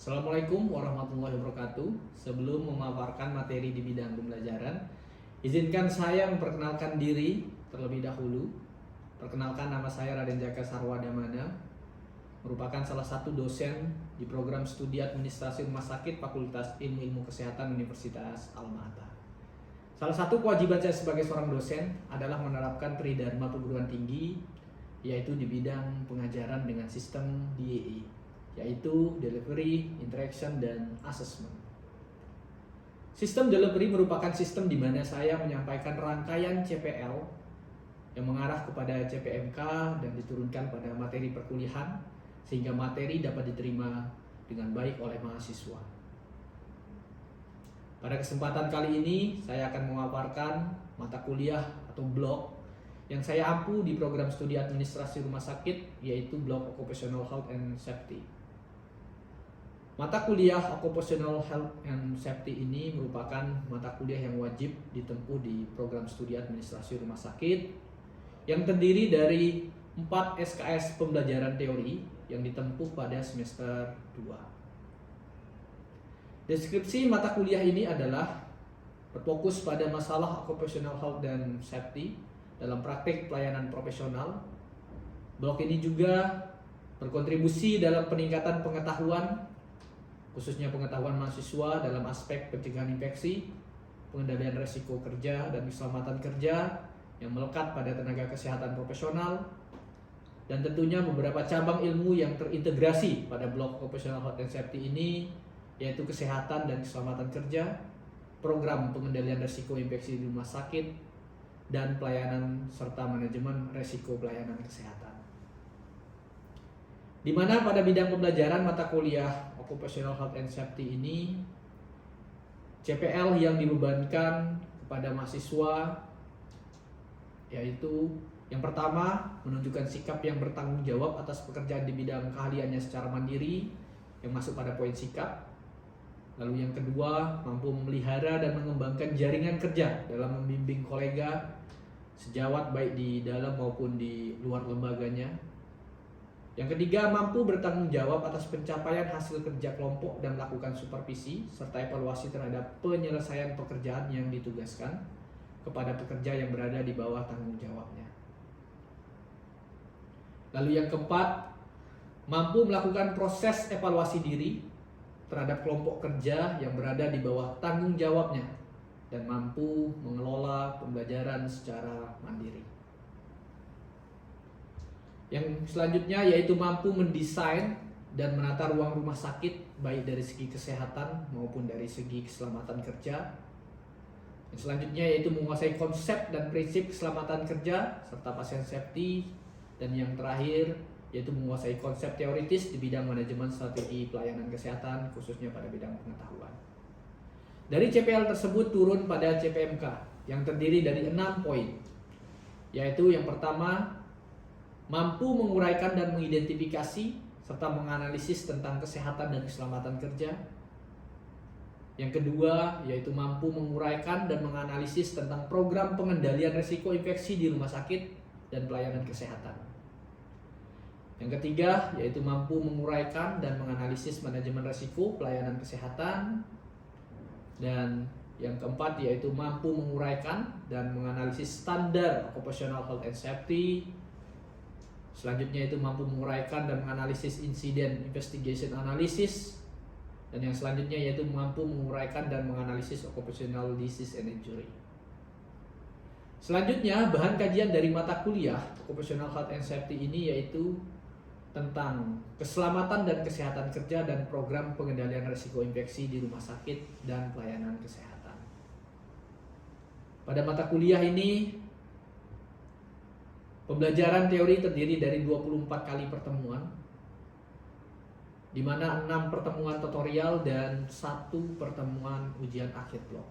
Assalamualaikum warahmatullahi wabarakatuh. Sebelum memaparkan materi di bidang pembelajaran, izinkan saya memperkenalkan diri terlebih dahulu. Perkenalkan, nama saya Raden Jaka Sarwadamana, merupakan salah satu dosen di program studi administrasi rumah sakit Fakultas Ilmu Kesehatan Universitas Alma-Ata. Salah satu kewajiban saya sebagai seorang dosen adalah menerapkan tridharma perguruan tinggi, yaitu di bidang pengajaran dengan sistem DEI, yaitu Delivery, Interaction, dan Assessment. Sistem delivery merupakan sistem di mana saya menyampaikan rangkaian CPL yang mengarah kepada CPMK dan diturunkan pada materi perkuliahan sehingga materi dapat diterima dengan baik oleh mahasiswa. Pada kesempatan kali ini saya akan memaparkan mata kuliah atau blok yang saya ampu di program studi administrasi rumah sakit, yaitu blok Occupational Health and Safety. Mata kuliah Occupational Health and Safety ini merupakan mata kuliah yang wajib ditempuh di program studi administrasi rumah sakit yang terdiri dari 4 SKS pembelajaran teori yang ditempuh pada semester 2. Deskripsi mata kuliah ini adalah berfokus pada masalah Occupational Health dan Safety dalam praktik pelayanan profesional. Blok ini juga berkontribusi dalam peningkatan pengetahuan, khususnya pengetahuan mahasiswa dalam aspek pencegahan infeksi, pengendalian resiko kerja dan keselamatan kerja yang melekat pada tenaga kesehatan profesional, dan tentunya beberapa cabang ilmu yang terintegrasi pada blok Occupational Health and Safety ini, yaitu kesehatan dan keselamatan kerja, program pengendalian resiko infeksi di rumah sakit, dan pelayanan serta manajemen resiko pelayanan kesehatan. Di mana pada bidang pembelajaran mata kuliah Occupational Health and Safety ini, CPL yang dibebankan kepada mahasiswa yaitu yang pertama, menunjukkan sikap yang bertanggung jawab atas pekerjaan di bidang keahliannya secara mandiri yang masuk pada poin sikap. Lalu yang kedua, mampu memelihara dan mengembangkan jaringan kerja dalam membimbing kolega sejawat baik di dalam maupun di luar lembaganya. Yang ketiga, mampu bertanggung jawab atas pencapaian hasil kerja kelompok dan melakukan supervisi serta evaluasi terhadap penyelesaian pekerjaan yang ditugaskan kepada pekerja yang berada di bawah tanggung jawabnya. Lalu yang keempat, mampu melakukan proses evaluasi diri terhadap kelompok kerja yang berada di bawah tanggung jawabnya dan mampu mengelola pembelajaran secara mandiri. Yang selanjutnya yaitu mampu mendesain dan menata ruang rumah sakit baik dari segi kesehatan maupun dari segi keselamatan kerja. Yang selanjutnya yaitu menguasai konsep dan prinsip keselamatan kerja serta pasien safety. Dan yang terakhir yaitu menguasai konsep teoritis di bidang manajemen strategi pelayanan kesehatan khususnya pada bidang pengetahuan. Dari CPL tersebut turun pada CPMK yang terdiri dari 6 poin, yaitu yang pertama, mampu menguraikan dan mengidentifikasi serta menganalisis tentang kesehatan dan keselamatan kerja. Yang kedua, yaitu mampu menguraikan dan menganalisis tentang program pengendalian risiko infeksi di rumah sakit dan pelayanan kesehatan. Yang ketiga, yaitu mampu menguraikan dan menganalisis manajemen risiko pelayanan kesehatan. Dan yang keempat, yaitu mampu menguraikan dan menganalisis standar Occupational Health and Safety. Selanjutnya itu mampu menguraikan dan menganalisis insiden investigation analysis. Dan yang selanjutnya yaitu mampu menguraikan dan menganalisis occupational disease and injury. Selanjutnya, bahan kajian dari mata kuliah Occupational Health and Safety ini yaitu tentang keselamatan dan kesehatan kerja dan program pengendalian risiko infeksi di rumah sakit dan pelayanan kesehatan. Pada mata kuliah ini, pembelajaran teori terdiri dari 24 kali pertemuan, di mana 6 pertemuan tutorial dan 1 pertemuan ujian akhir blok.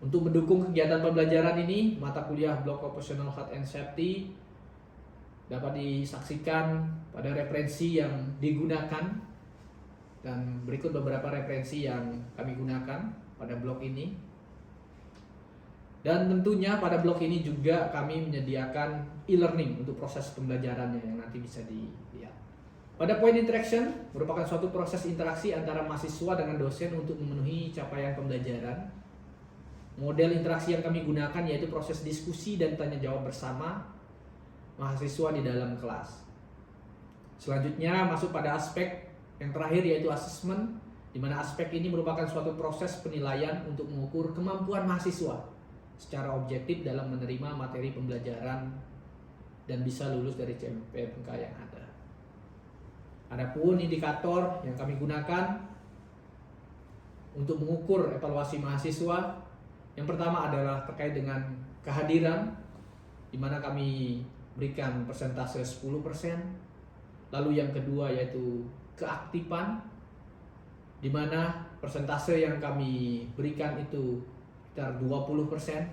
Untuk mendukung kegiatan pembelajaran ini, mata kuliah blok Occupational Health and Safety dapat disaksikan pada referensi yang digunakan, dan berikut beberapa referensi yang kami gunakan pada blok ini. Dan tentunya pada blok ini juga kami menyediakan e-learning untuk proses pembelajarannya yang nanti bisa dilihat. Pada point interaction merupakan suatu proses interaksi antara mahasiswa dengan dosen untuk memenuhi capaian pembelajaran. Model interaksi yang kami gunakan yaitu proses diskusi dan tanya jawab bersama mahasiswa di dalam kelas. Selanjutnya masuk pada aspek yang terakhir yaitu assessment, di mana aspek ini merupakan suatu proses penilaian untuk mengukur kemampuan mahasiswa secara objektif dalam menerima materi pembelajaran dan bisa lulus dari CMPMK yang ada. Adapun indikator yang kami gunakan untuk mengukur evaluasi mahasiswa, yang pertama adalah terkait dengan kehadiran, di mana kami berikan persentase 10%. Lalu yang kedua yaitu keaktifan, di mana persentase yang kami berikan itu sekitar 20%.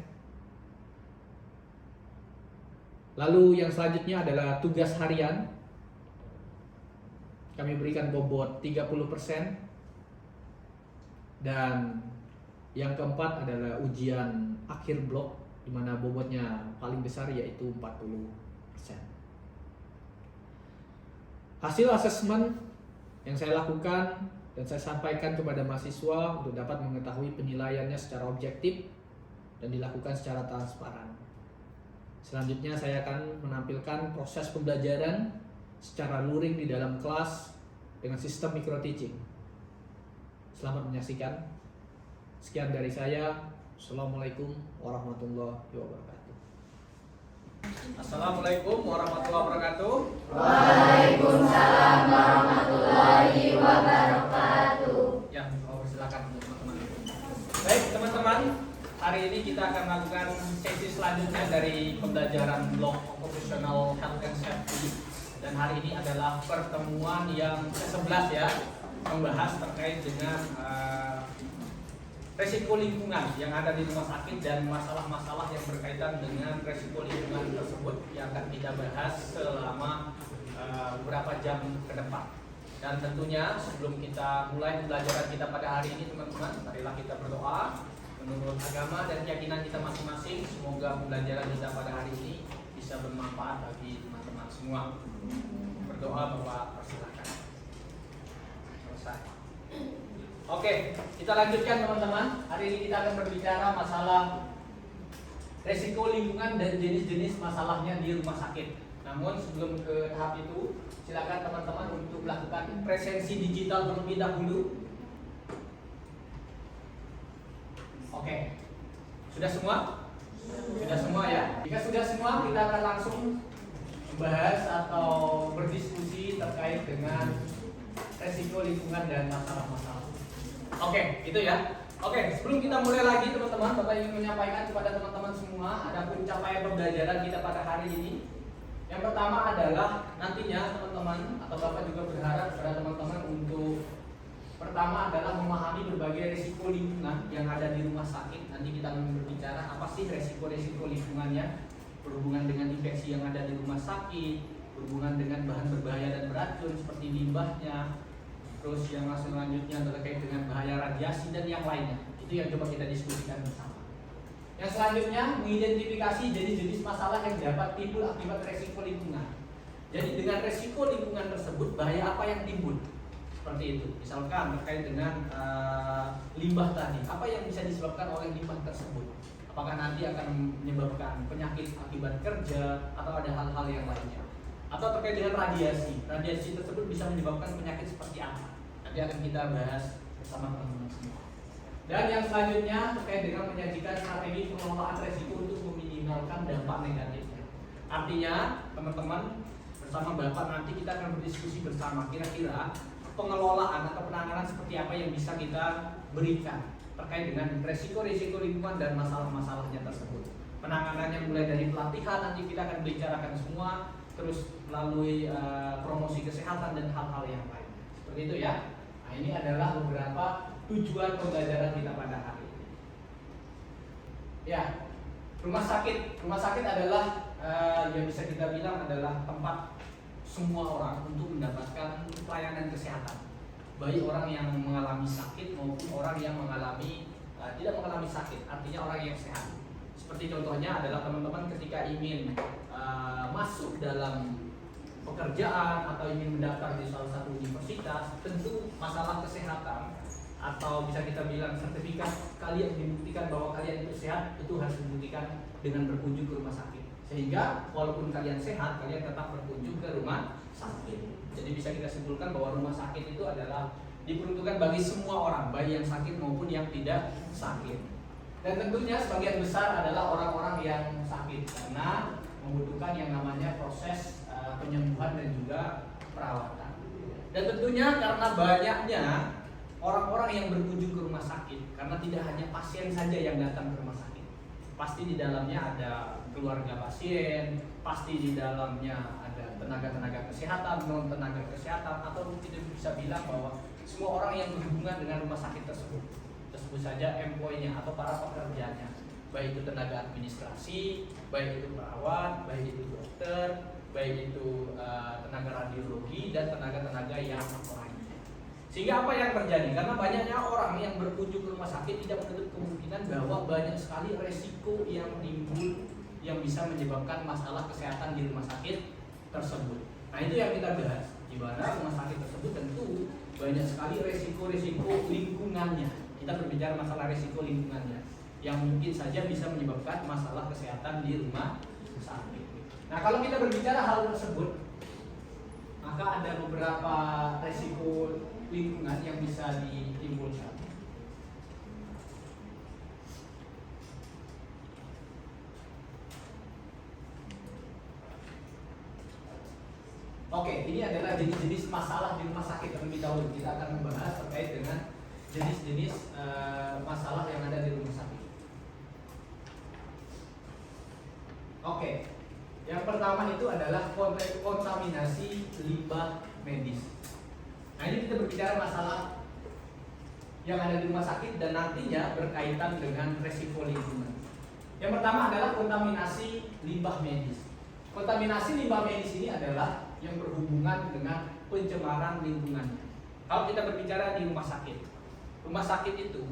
Lalu yang selanjutnya adalah tugas harian. Kami berikan bobot 30%. Dan yang keempat adalah ujian akhir blok, di mana bobotnya paling besar yaitu 40%. Hasil asesmen yang saya lakukan dan saya sampaikan kepada mahasiswa untuk dapat mengetahui penilaiannya secara objektif dan dilakukan secara transparan. Selanjutnya saya akan menampilkan proses pembelajaran secara luring di dalam kelas dengan sistem micro teaching. Selamat menyaksikan. Sekian dari saya. Assalamualaikum warahmatullahi wabarakatuh. Assalamualaikum warahmatullahi wabarakatuh. Waalaikumsalam warahmatullahi wabarakatuh. Ya, silakan teman-teman. Baik teman-teman, hari ini kita akan melakukan sesi selanjutnya dari pembelajaran blok occupational health and safety. Dan hari ini adalah pertemuan yang ke-11 ya, membahas terkait dengan resiko lingkungan yang ada di rumah sakit dan masalah-masalah yang berkaitan dengan resiko lingkungan tersebut yang akan kita bahas selama beberapa jam ke depan. Dan tentunya sebelum kita mulai pembelajaran kita pada hari ini teman-teman, marilah kita berdoa menurut agama dan keyakinan kita masing-masing. Semoga pembelajaran kita pada hari ini bisa bermanfaat bagi teman-teman semua. Berdoa Bapak, persilakan. Selesai. Oke, kita lanjutkan teman-teman. Hari ini kita akan berbicara masalah resiko lingkungan dan jenis-jenis masalahnya di rumah sakit. Namun sebelum ke tahap itu, silakan teman-teman untuk melakukan presensi digital terlebih dahulu. Oke, sudah semua? Sudah semua ya? Jika sudah semua, kita akan langsung membahas atau berdiskusi terkait dengan resiko lingkungan dan masalah-masalah. Oke, itu ya. Oke, sebelum kita mulai lagi teman-teman, Bapak ingin menyampaikan kepada teman-teman semua ada pencapaian pembelajaran kita pada hari ini. Yang pertama adalah nantinya teman-teman atau Bapak juga berharap kepada teman-teman untuk pertama adalah memahami berbagai risiko lingkungan yang ada di rumah sakit. Nanti kita akan berbicara apa sih resiko-resiko lingkungannya, berhubungan dengan infeksi yang ada di rumah sakit, berhubungan dengan bahan berbahaya dan beracun seperti limbahnya. Terus yang selanjutnya terkait dengan bahaya radiasi dan yang lainnya. Itu yang coba kita diskusikan bersama. Yang selanjutnya mengidentifikasi jenis-jenis masalah yang dapat timbul akibat resiko lingkungan. Jadi dengan resiko lingkungan tersebut bahaya apa yang timbul? Seperti itu. Misalkan terkait dengan limbah tadi, apa yang bisa disebabkan oleh limbah tersebut? Apakah nanti akan menyebabkan penyakit akibat kerja atau ada hal-hal yang lainnya? Atau terkait dengan radiasi, radiasi tersebut bisa menyebabkan penyakit seperti apa? Nanti akan kita bahas bersama teman-teman semua. Dan yang selanjutnya terkait dengan menyajikan strategi pengelolaan resiko untuk meminimalkan dampak negatifnya. Artinya teman-teman bersama Bapak nanti kita akan berdiskusi bersama kira-kira pengelolaan atau penanganan seperti apa yang bisa kita berikan terkait dengan resiko-resiko lingkungan dan masalah-masalahnya tersebut. Penanganannya mulai dari pelatihan, nanti kita akan bicarakan semua, terus melalui promosi kesehatan dan hal-hal yang lain. Seperti itu ya. Nah, ini adalah beberapa tujuan pembelajaran kita pada hari ini. Ya, rumah sakit. Rumah sakit adalah yang bisa kita bilang adalah tempat semua orang untuk mendapatkan pelayanan kesehatan. Baik orang yang mengalami sakit maupun orang yang mengalami tidak mengalami sakit, artinya orang yang sehat. Seperti contohnya adalah teman-teman ketika ingin masuk dalam pekerjaan atau ingin mendaftar di salah satu universitas, tentu masalah kesehatan atau bisa kita bilang sertifikat kalian dibuktikan bahwa kalian itu sehat, itu harus dibuktikan dengan berkunjung ke rumah sakit. Sehingga walaupun kalian sehat, kalian tetap berkunjung ke rumah sakit. Jadi bisa kita simpulkan bahwa rumah sakit itu adalah diperuntukkan bagi semua orang, baik yang sakit maupun yang tidak sakit. Dan tentunya sebagian besar adalah orang-orang yang sakit karena membutuhkan yang namanya proses penyembuhan dan juga perawatan. Dan tentunya karena banyaknya orang-orang yang berkunjung ke rumah sakit, karena tidak hanya pasien saja yang datang ke rumah sakit, pasti di dalamnya ada keluarga pasien, pasti di dalamnya ada tenaga-tenaga kesehatan, non tenaga kesehatan, atau kita bisa bilang bahwa semua orang yang berhubungan dengan rumah sakit tersebut, sebut saja employee-nya atau para pekerjanya, baik itu tenaga administrasi, baik itu perawat, baik itu dokter, baik itu tenaga radiologi dan tenaga-tenaga yang lainnya. Sehingga apa yang terjadi? Karena banyaknya orang yang berkunjung ke rumah sakit, tidak menutup kemungkinan bahwa banyak sekali resiko yang timbul yang bisa menyebabkan masalah kesehatan di rumah sakit tersebut. Nah, itu yang kita bahas. Di mana rumah sakit tersebut tentu banyak sekali resiko-resiko lingkungannya. Kita berbicara masalah resiko lingkungannya yang mungkin saja bisa menyebabkan masalah kesehatan di rumah sakit. Nah, kalau kita berbicara hal tersebut, maka ada beberapa resiko lingkungan yang bisa ditimbulkan. Oke, ini adalah jenis-jenis masalah di rumah sakit terlebih dahulu. Kita akan membahas terkait dengan jenis-jenis masalah yang ada di rumah sakit. Oke, yang pertama itu adalah kontaminasi limbah medis. Nah, ini kita berbicara masalah yang ada di rumah sakit dan nantinya berkaitan dengan resiko lingkungan. Yang pertama adalah kontaminasi limbah medis. Kontaminasi limbah medis ini adalah yang berhubungan dengan pencemaran lingkungannya. Kalau kita berbicara di rumah sakit itu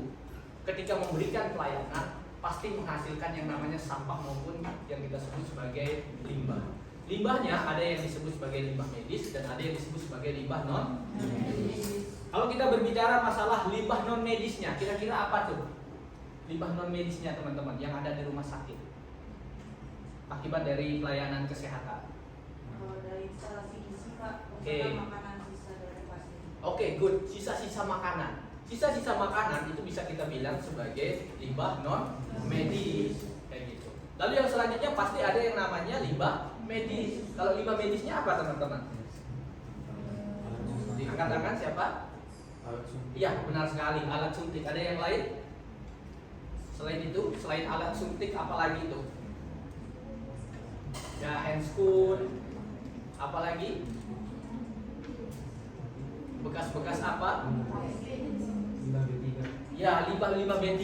ketika memberikan pelayanan pasti menghasilkan yang namanya sampah maupun yang kita sebut sebagai limbah. Limbahnya ada yang disebut sebagai limbah medis dan ada yang disebut sebagai limbah non medis. Kalau kita berbicara masalah limbah non medisnya, kira-kira apa tuh? Limbah non medisnya teman-teman yang ada di rumah sakit akibat dari pelayanan kesehatan. Dari sisa-sisa Pak, makanan sisa dari pasien. Oke, good. Sisa-sisa makanan. Sisa-sisa makanan itu bisa kita bilang sebagai limbah non medis kayak gitu. Lalu yang selanjutnya pasti ada yang namanya limbah medis. Kalau limbah medisnya apa teman-teman? Angkat tangan siapa? Iya, benar sekali, alat suntik. Ada yang lain? Selain itu, selain alat suntik apa lagi itu? Ya, handscoon. Apa lagi? Bekas-bekas apa? Ya, limbah B3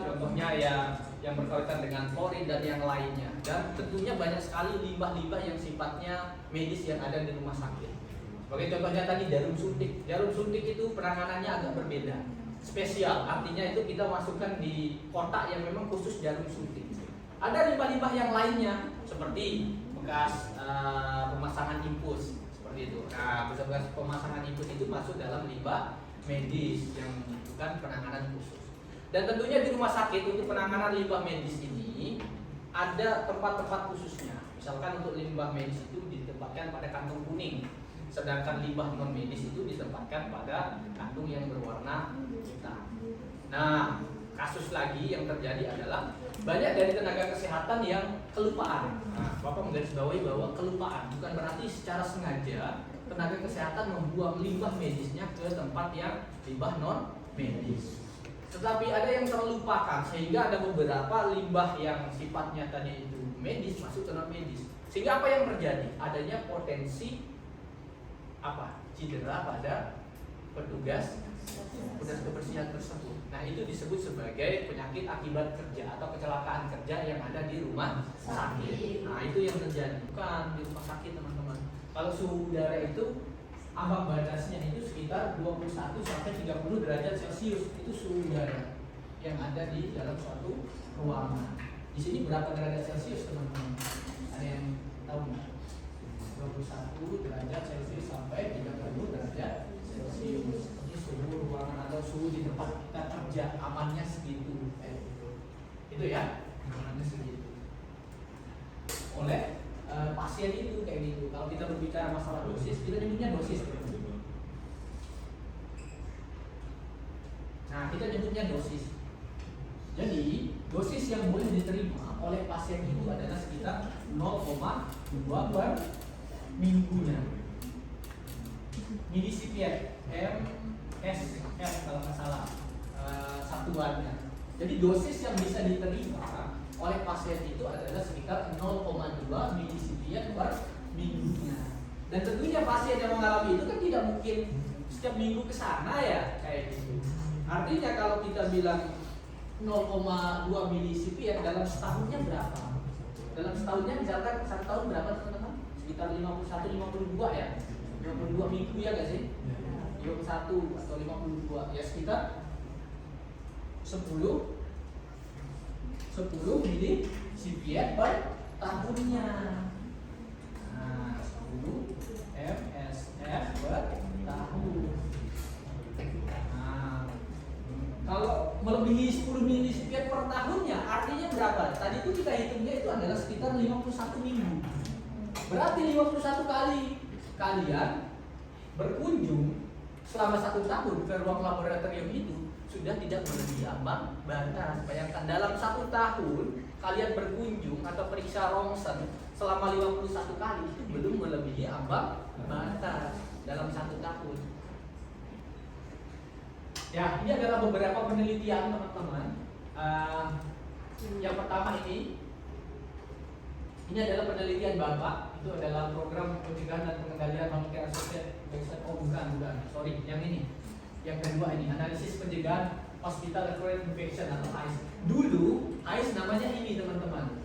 contohnya ya yang berkaitan dengan klorin dan yang lainnya. Dan tentunya banyak sekali limbah-limbah yang sifatnya medis yang ada di rumah sakit. Sebagai contohnya tadi jarum suntik. Jarum suntik itu penanganannya agak berbeda. Spesial, artinya itu kita masukkan di kotak yang memang khusus jarum suntik. Ada limbah-limbah yang lainnya seperti bekas pemasangan infus seperti itu. Nah, bekas pemasangan infus itu masuk dalam limbah medis yang membutuhkan penanganan khusus. Dan tentunya di rumah sakit untuk penanganan limbah medis ini ada tempat-tempat khususnya. Misalkan untuk limbah medis itu ditempatkan pada kantung kuning, sedangkan limbah non medis itu ditempatkan pada kantung yang berwarna hitam. Nah, kasus lagi yang terjadi adalah banyak dari tenaga kesehatan yang kelupaan. Nah, Bapak menggarisbawahi bahwa kelupaan bukan berarti secara sengaja tenaga kesehatan membuang limbah medisnya ke tempat yang limbah non medis. Tetapi ada yang terlupakan sehingga ada beberapa limbah yang sifatnya tadi itu medis masuk ke non medis. Sehingga apa yang terjadi? Adanya potensi cedera pada petugas kebersihan tersebut. Nah, itu disebut sebagai penyakit akibat kerja atau kecelakaan kerja yang ada di rumah sakit. Nah, itu yang terjadi. Bukan di rumah sakit, teman-teman. Kalau suhu udara itu ambang batasnya itu sekitar 21 sampai 30 derajat Celcius. Itu suhu udara yang ada di dalam suatu ruangan. Di sini berapa derajat Celcius, teman-teman? Ada yang tahu nggak? 21 derajat Celcius sampai 30 derajat Celcius. Ini suhu ruangan atau suhu di tempat kita kerja amannya segitu. Itu ya, amannya segitu. Oleh pasien itu kayak gitu. Kalau kita berbicara masalah dosis, kita nyebutnya dosis. Nah, kita nyebutnya dosis. Jadi, dosis yang boleh diterima oleh pasien itu adalah sekitar 0,2 per minggunya. Milisipien, MSF kalau nggak salah satuannya. Jadi dosis yang bisa diterima oleh pasien itu adalah sekitar 0,2 milisipien per minggunya. Dan tentunya pasien yang mengalami itu kan tidak mungkin setiap minggu ke sana ya kayak gitu. Artinya kalau kita bilang 0,2 milisipien dalam setahunnya berapa? Dalam setahunnya misalkan satu tahun berapa teman-teman? Sekitar 51-52 ya? 52 minggu ya gak sih? 51 atau 52 ya sekitar 10 milisipien per tahunnya. Nah, 10 MSF per tahun. Nah, kalau melebihi 10 milisipien per tahunnya artinya berapa? Tadi itu kita hitungnya itu adalah sekitar 51 minggu. Berarti 51 kali kalian berkunjung selama 1 tahun ke ruang laboratorium itu sudah tidak melebihi ambang batas. Bayangkan dalam 1 tahun kalian berkunjung atau periksa rongsen selama 51 kali itu belum melebihi ambang batas dalam 1 tahun. Ya, ini adalah beberapa penelitian teman-teman. Yang pertama ini adalah penelitian Bapak. Itu adalah program pencegahan dan pengendalian healthcare associated infection. Oh bukan, sorry, yang ini. Yang kedua ini analisis pencegahan hospital acquired infection atau HAIS. Dulu HAIS namanya ini teman-teman,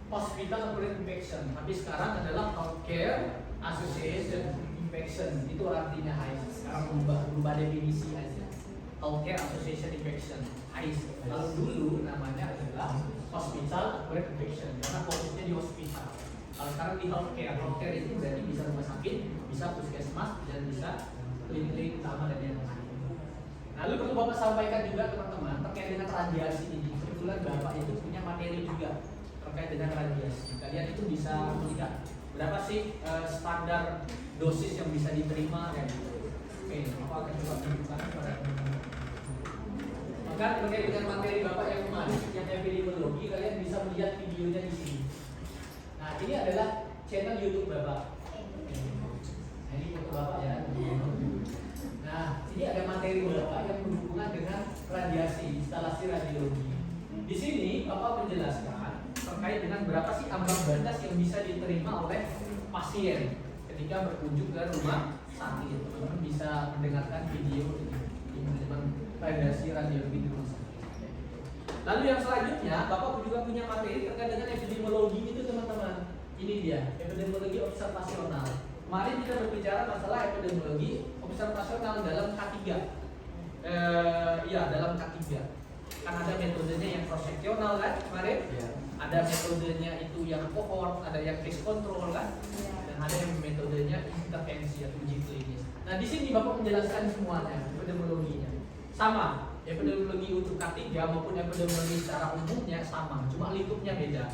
hospital acquired infection. Tapi sekarang adalah healthcare association infection. Itu artinya HAIS. Sekarang berubah definisi aja. Healthcare association infection HAIS. Kalau dulu namanya adalah hospital acquired infection karena fokusnya di hospital. Kalau sekarang di healthcare itu berarti bisa rumah sakit, bisa puskesmas, dan bisa klinik utama dan yang lain. Lalu perlu Bapak sampaikan juga teman-teman terkait dengan radiasi ini. Kebetulan Bapak itu punya materi juga terkait dengan radiasi. Kalian itu bisa melihat berapa sih standar dosis yang bisa diterima kayak gitu. Oke, Bapak akan coba tunjukkan kepada teman-teman. Maka terkait dengan materi Bapak yang kemarin yang epidemiologi, kalian bisa melihat videonya di sini. Nah, ini adalah channel YouTube Bapak. Nah, ini foto Bapak ya. Nah, ini ada materi Bapak yang berhubungan dengan radiasi, instalasi radiologi. Di sini Bapak menjelaskan terkait dengan berapa sih ambang batas yang bisa diterima oleh pasien ketika berkunjung ke rumah sakit. Teman-teman bisa mendengarkan video ini tentang radiasi radiologi di rumah sakit. Lalu yang selanjutnya, Bapak juga punya materi terkait dengan epidemiologi itu teman-teman. Ini dia, epidemiologi observasional. Kemarin kita berbicara masalah epidemiologi observasional dalam K3. Dalam K3. Kan ada metodenya yang proseksional kan kemarin? Ya. Ada metodenya itu yang cohort, ada yang case control kan? Ya. Dan ada yang metodenya intervensi atau uji klinis. Nah, di sini Bapak menjelaskan semuanya epidemiologinya. Sama. Epidemiologi untuk K3 maupun epidemiologi secara umumnya sama, cuma lingkupnya beda.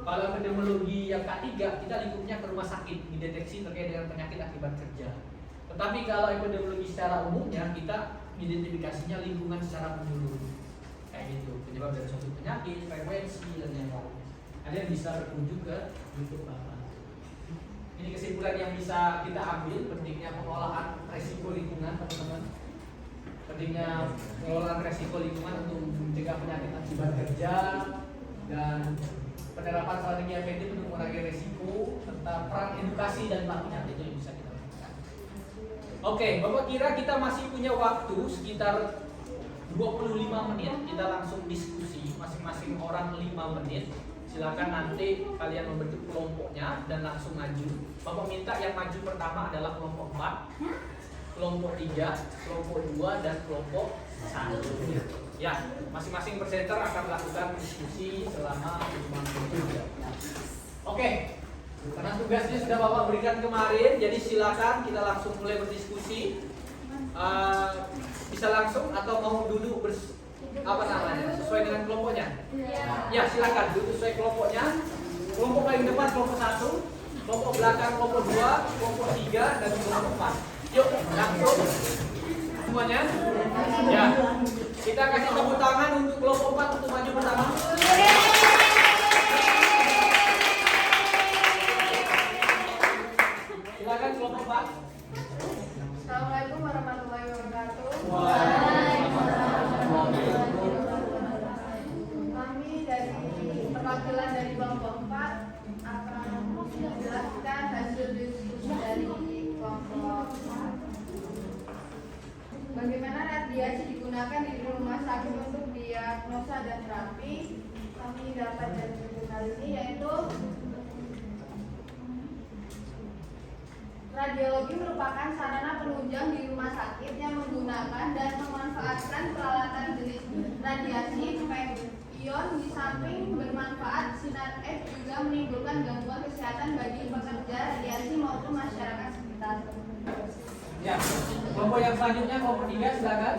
Kalau epidemiologi yang K3 kita lingkupnya ke rumah sakit, dideteksi terkait dengan penyakit akibat kerja. Tetapi kalau epidemiologi secara umumnya kita identifikasinya lingkungan secara menyeluruh. Kayak gitu, penyebab dari suatu penyakit, frekuensi dan yang lain. Kalian bisa berkunjung ke YouTube Bapak. Ini kesimpulan yang bisa kita ambil, pentingnya pengolahan resiko lingkungan teman-teman. Pentingnya pengelolaan resiko lingkungan untuk mencegah penyakit akibat kerja dan penerapan strategi efektif untuk mengurangi resiko serta peran edukasi dan pelatihan itu yang bisa kita lakukan. Oke, Bapak kira kita masih punya waktu sekitar 25 menit. Kita langsung diskusi masing-masing orang 5 menit. Silakan nanti kalian membentuk kelompoknya dan langsung maju. Bapak minta yang maju pertama adalah kelompok 4. Kelompok 3, kelompok 2, dan kelompok 1. Ya, masing-masing presenter akan melakukan diskusi selama 5 menit. Oke, Karena tugasnya sudah Bapak berikan kemarin, jadi silakan kita langsung mulai berdiskusi. Bisa langsung atau mau duduk sesuai dengan kelompoknya? Ya silakan duduk sesuai kelompoknya. Kelompok paling depan kelompok 1, kelompok belakang kelompok 2, kelompok 3 dan kelompok 4. Yuk langsung semuanya. Ya kita kasih tepuk tangan untuk kelompok 4 untuk maju pertama. Silakan kelompok 4. Assalamualaikum warahmatullahi wabarakatuh. Kami dari perwakilan dari kelompok 4 akan menjelaskan hasil diskusi dari kelompok 4. Bagaimana radiasi digunakan di rumah sakit untuk diagnosa dan terapi? Kami dapat dari jurnal ini yaitu radiologi merupakan sarana penunjang di rumah sakit yang menggunakan dan memanfaatkan peralatan jenis radiasi ion. Di samping bermanfaat, sinar X juga menimbulkan gangguan kesehatan bagi pekerja radiasi maupun masyarakat sekitar. Ya, kelompok yang selanjutnya kelompok 3 silakan.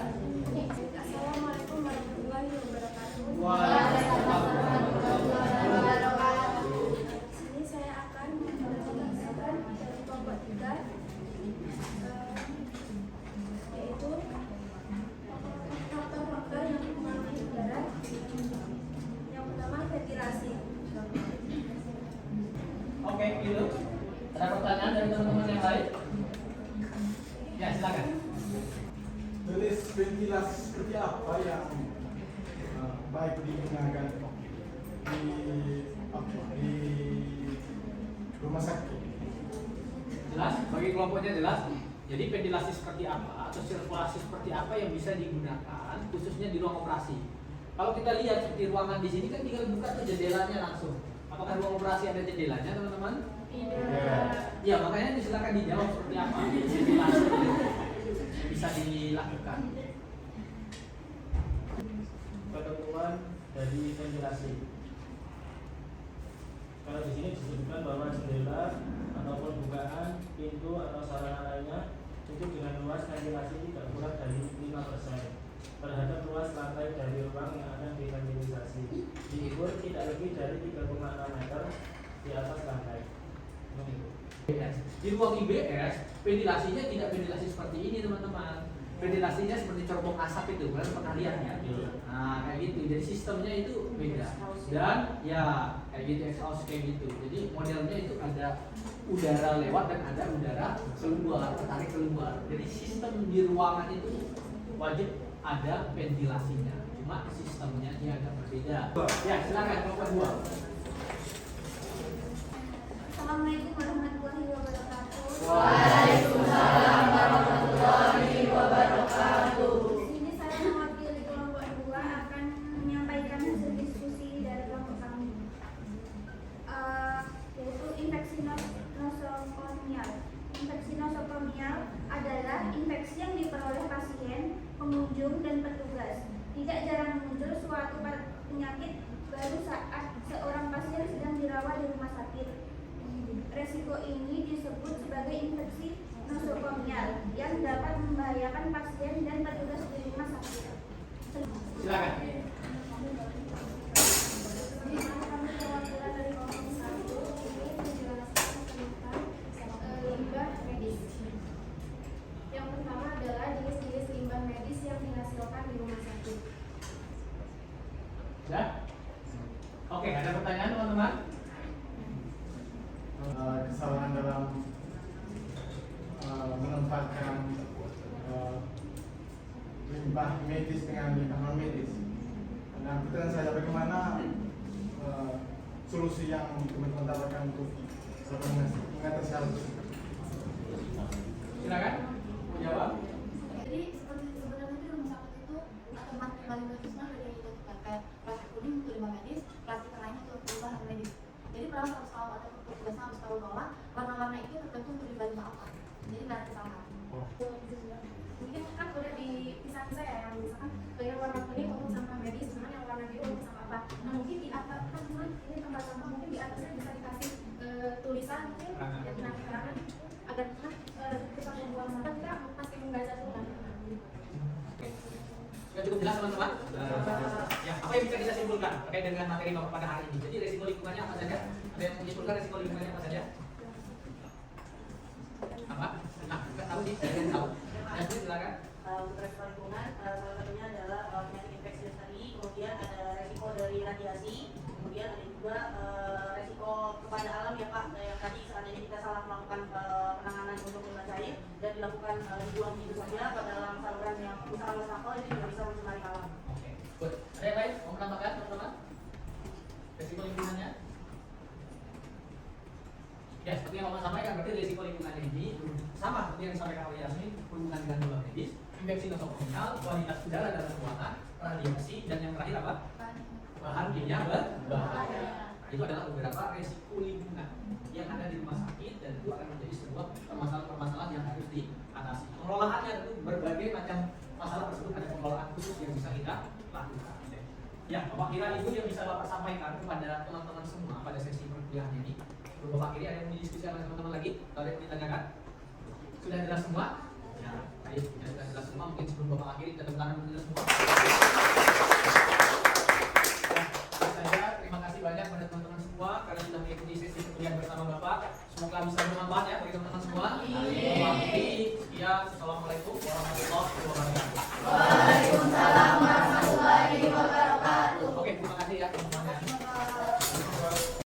Assalamualaikum warahmatullahi wabarakatuh. Di sini saya akan mempresentasikan dari kelompok 3 yaitu faktor-faktor yang mempengaruhi udara. Yang pertama ventilasi. Oke, gitu. Ada pertanyaan dari teman-teman yang lain? Ya, silakan. Tulis ventilasi seperti apa yang baik digunakan di rumah sakit? Jelas? Bagi kelompoknya jelas? Jadi ventilasi seperti apa atau sirkulasi seperti apa yang bisa digunakan khususnya di ruang operasi. Kalau kita lihat seperti ruangan di sini kan tinggal buka tuh jendelanya langsung. Apakah ruang operasi ada jendelanya, teman-teman? Tidak. Ya, makanya silakan dijawab seperti apa ventilasi yang bisa dilakukan. Ketentuan dari ventilasi. Kalau di sini disebutkan bahwa jendela ataupun bukaan pintu atau sarana lainnya cukup dengan luas ventilasi tidak kurang dari 5% terhadap luas lantai dari ruang yang akan diventilisasi. Diukur tidak lebih dari 3,6 meter di atas lantai. Di ruang IBS ventilasinya tidak ventilasi seperti ini, teman-teman. Ventilasinya seperti cerobong asap itu, kalian pernah lihat ya? Nah, kayak gitu. Jadi sistemnya itu beda. Dan ya kayak gitu, exhaust kayak gitu. Jadi modelnya itu ada udara lewat dan ada udara keluar, tertarik keluar. Jadi sistem di ruangan itu wajib ada ventilasinya. Cuma sistemnya dia agak berbeda. Ya, silakan kelompok 2. Assalamualaikum warahmatullahi wabarakatuh. Waalaikumsalam warahmatullahi wabarakatuh. Di sini saya mewakili kelompok 2 akan menyampaikan hasil diskusi dari kelompok kami, yaitu infeksi nosokomial. Infeksi nosokomial adalah infeksi yang diperoleh pasien, pengunjung, dan petugas. Tidak jarang muncul suatu penyakit baru saat seorang pasien sedang dirawat di rumah sakit. Resiko ini disebut sebagai infeksi nosokomial yang dapat membahayakan pasien dan petugas di rumah sakit. Silakan. Di mana kami perwakilan dari kelompok 1 ini menjelaskan tentang limbah medis. Yang pertama adalah jenis-jenis limbah medis yang dihasilkan di rumah sakit. Ya? Oke, ada pertanyaan teman-teman? Kesalahan dalam menempatkan limbah medis dengan limbah non medis. Nah, pertanyaan saya bagaimana solusi yang teman-teman tawarkan untuk mengatasi hal tersebut? Silakan. Mau jawab? Jadi seperti sebenarnya di rumah sakit itu tempat limbah medis ada yang ditentukan kayak plastik kuning untuk limbah medis, plastik lainnya untuk limbah non medis. Jadi perawat harus tahu atau petugas harus tahu bahwa warna-warna itu tertentu untuk limbah apa. Jadi nggak kesalahan. Mungkin kan udah di pisahan saya yang misalkan yang warna kuning untuk sampah medis, sama yang warna biru untuk sampah apa. Nah mungkin di atas kan ini tempat sampah mungkin di atasnya bisa dikasih tulisan Sudah cukup jelas teman-teman? Ya, apa yang bisa kita simpulkan terkait dengan materi Bapak pada hari ini? Jadi resiko lingkungannya apa saja? Ada yang menyimpulkan resiko lingkungannya apa saja? Apa? Nah, nggak tahu sih, saya yang tahu. Ya, silakan. Untuk resiko lingkungan, salah satunya adalah penyakit infeksi tadi, kemudian ada resiko dari radiasi, kemudian ada juga resiko kepada alam ya Pak, yang tadi seandainya kita salah melakukan penanganan untuk limbah cair dan dilakukan dibuang begitu saja ke dalam saluran yang misalnya wastafel, itu juga bisa mencemari alam. Oke, good. Ada yang lain mau menambahkan teman-teman? Resiko lingkungannya? Ya, seperti yang Bapak sampaikan, berarti resiko lingkungannya ini sama seperti yang disampaikan oleh Yasmin, berhubungan dengan limbah medis, infeksi nosokomial, kualitas udara dalam ruangan, radiasi, dan yang terakhir apa? Bahan kimia berbahaya. Itu adalah beberapa resiko lingkungan yang ada di rumah sakit dan itu akan menjadi sebuah permasalahan yang harus diatasi. Pengelolaannya tentu berbagai macam masalah tersebut ada pengelolaan khusus yang bisa kita lakukan. Ya, Bapak kira itu yang bisa Bapak sampaikan kepada teman-teman semua pada sesi perkuliahan ini. Sebelum Bapak kira ada yang mau diskusi sama teman-teman lagi? Kalau ada yang ingin ditanyakan? Sudah jelas semua? Ya, baik, sudah jelas semua. Mungkin sebelum Bapak akhiri kita tepuk tangan dulu semua. Terima kasih banyak pada teman-teman semua karena sudah mengikuti sesi perkuliahan bersama Bapak. Semoga bisa bermanfaat ya bagi teman-teman semua. Sekian, assalamualaikum warahmatullahi wabarakatuh.